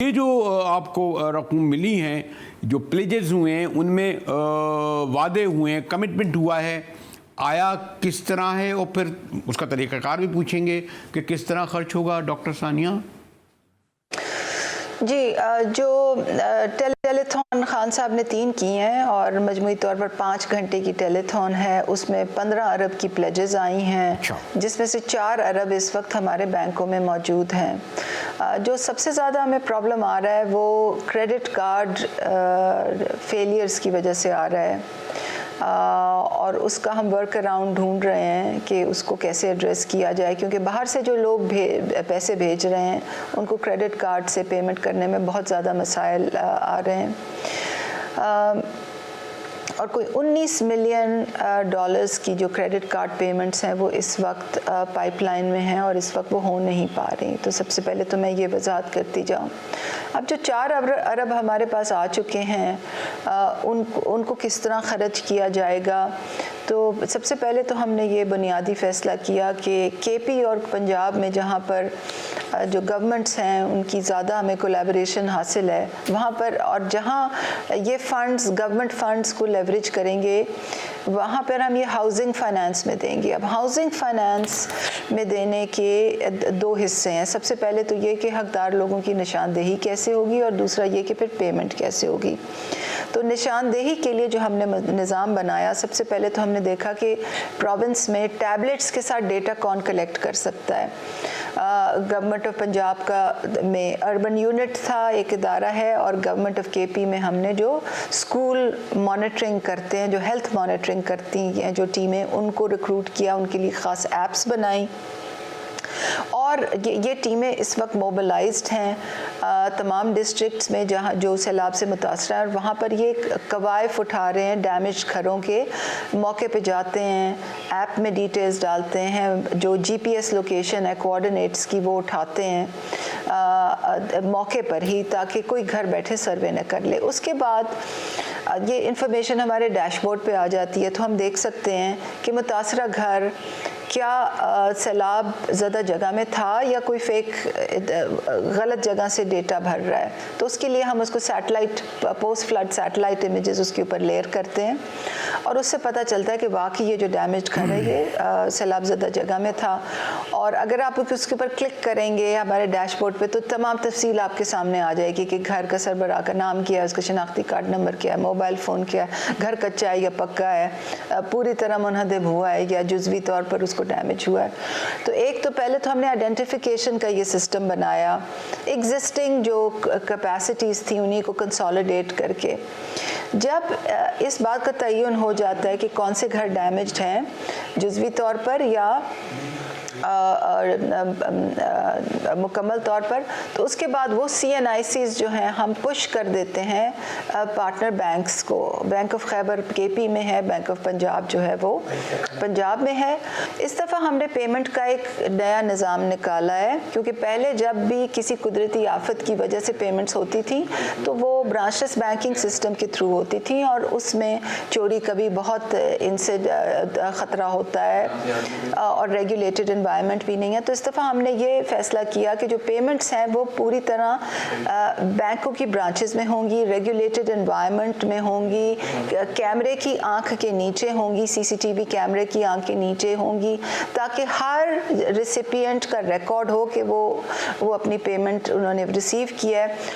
یہ جو آپ کو رقم ملی ہیں، جو پلیجز ہوئے ہیں، ان میں وعدے ہوئے ہیں، کمٹمنٹ ہوا ہے، آیا کس طرح ہے؟ اور پھر اس کا طریقہ کار بھی پوچھیں گے کہ کس طرح خرچ ہوگا ڈاکٹر ثانیہ؟ جی، جو ٹیلی تھون خان صاحب نے 3 کی ہیں اور مجموعی طور پر 5 گھنٹے کی ٹیلی تھون ہے، اس میں 15 ارب کی پلیجز آئی ہیں، جس میں سے 4 ارب اس وقت ہمارے بینکوں میں موجود ہیں۔ جو سب سے زیادہ ہمیں پرابلم آ رہا ہے وہ کریڈٹ کارڈ فیلیئرز کی وجہ سے آ رہا ہے، اور اس کا ہم ورک اراؤنڈ ڈھونڈ رہے ہیں کہ اس کو کیسے ایڈریس کیا جائے، کیونکہ باہر سے جو لوگ پیسے بھیج رہے ہیں ان کو کریڈٹ کارڈ سے پیمنٹ کرنے میں بہت زیادہ مسائل آ رہے ہیں، اور کوئی 19 ملین ڈالرز کی جو کریڈٹ کارڈ پیمنٹس ہیں وہ اس وقت پائپ لائن میں ہیں اور اس وقت وہ ہو نہیں پا رہی۔ تو سب سے پہلے تو میں یہ وضاحت کرتی جاؤں۔ اب جو 4 ارب ہمارے پاس آ چکے ہیں، ان کو کس طرح خرچ کیا جائے گا؟ تو سب سے پہلے تو ہم نے یہ بنیادی فیصلہ کیا کہ کے پی اور پنجاب میں جہاں پر جو گورنمنٹس ہیں ان کی زیادہ ہمیں کولیبریشن حاصل ہے، وہاں پر اور جہاں یہ فنڈز گورنمنٹ فنڈز کو لیوریج کریں گے وہاں پر ہم یہ ہاؤسنگ فائنانس میں دیں گے۔ اب ہاؤسنگ فائنانس میں دینے کے 2 حصے ہیں۔ سب سے پہلے تو یہ کہ حقدار لوگوں کی نشاندہی کیسے ہوگی، اور دوسرا یہ کہ پھر پیمنٹ کیسے ہوگی۔ تو نشاندہی کے لیے جو ہم نے نظام بنایا، سب سے پہلے تو ہم نے دیکھا کہ پروونس میں ٹیبلٹس کے ساتھ ڈیٹا کون کلیکٹ کر سکتا ہے۔ گورنمنٹ آف پنجاب کا میں اربن یونٹ تھا، ایک ادارہ ہے، اور گورنمنٹ آف کے پی میں ہم نے جو اسکول مانیٹرنگ کرتے ہیں، جو ہیلتھ مانیٹرنگ کرتی ہیں جو ٹیمیں، ان کو ریکروٹ کیا، ان کے لیے خاص ایپس بنائیں، اور یہ ٹیمیں اس وقت موبلائزڈ ہیں تمام ڈسٹرکٹس میں جہاں جو سیلاب سے متاثر ہیں، اور وہاں پر یہ کوائف اٹھا رہے ہیں ڈیمیج گھروں کے، موقع پہ جاتے ہیں، ایپ میں ڈیٹیلز ڈالتے ہیں، جو جی پی ایس لوکیشن ہے کوآرڈینیٹس کی وہ اٹھاتے ہیں موقع پر ہی، تاکہ کوئی گھر بیٹھے سروے نہ کر لے۔ اس کے بعد یہ انفارمیشن ہمارے ڈیش بورڈ پہ آ جاتی ہے، تو ہم دیکھ سکتے ہیں کہ متاثرہ گھر کیا سیلاب زدہ جگہ میں تھا یا کوئی فیک غلط جگہ سے ڈیٹا بھر رہا ہے۔ تو اس کے لیے ہم اس کو satellite post flood satellite images اس کے اوپر لیئر کرتے ہیں، اور اس سے پتہ چلتا ہے کہ واقعی یہ جو ڈیمیج گھر ہے یہ سیلاب زدہ جگہ میں تھا۔ اور اگر آپ اس کے اوپر کلک کریں گے ہمارے ڈیش بورڈ پہ تو تمام تفصیل آپ کے سامنے آ جائے گی کہ گھر کا سربراہ کا نام کیا ہے، اس کا شناختی کارڈ نمبر کیا ہے، موبائل فون کیا ہے، گھر کچا ہے یا پکا ہے، پوری طرح منہدم ہوا ہے یا جزوی طور پر اس کو ڈیمیج ہوا ہے۔ تو ایک تو پہلے تو ہم نے آئیڈینٹیفیکیشن کا یہ سسٹم بنایا، ایگزسٹنگ جو کیپیسٹیز تھیں انہیں کو کنسولیڈیٹ کر کے۔ جب اس بات کا تعین ہو جاتا ہے کہ کون سے گھر ڈیمیجڈ ہیں جزوی طور پر یا مکمل طور پر، تو اس کے بعد وہ سی این آئی سیز جو ہیں ہم پش کر دیتے ہیں پارٹنر بینکس کو۔ بینک آف خیبر کے پی میں ہے، بینک آف پنجاب جو ہے وہ پنجاب میں ہے۔ اس دفعہ ہم نے پیمنٹ کا ایک نیا نظام نکالا ہے، کیونکہ پہلے جب بھی کسی قدرتی آفت کی وجہ سے پیمنٹس ہوتی تھیں تو وہ برانچ بینکنگ سسٹم کے تھرو ہوتی تھیں، اور اس میں چوری کا بھی بہت ان سے خطرہ ہوتا ہے، اور ریگولیٹڈ انوائرمنٹ بھی نہیں ہے۔ تو اس دفعہ ہم نے یہ فیصلہ کیا کہ جو پیمنٹس ہیں وہ پوری طرح بینکوں کی برانچز میں ہوں گی، ریگولیٹڈ انوائرمنٹ میں ہوں گی، کیمرے کی آنکھ کے نیچے ہوں گی، سی سی ٹی وی کیمرے کی آنکھ کے نیچے ہوں گی، تاکہ ہر ریسیپینٹ کا ریکارڈ ہو کہ وہ اپنی پیمنٹ انہوں نے ریسیو کیا ہے۔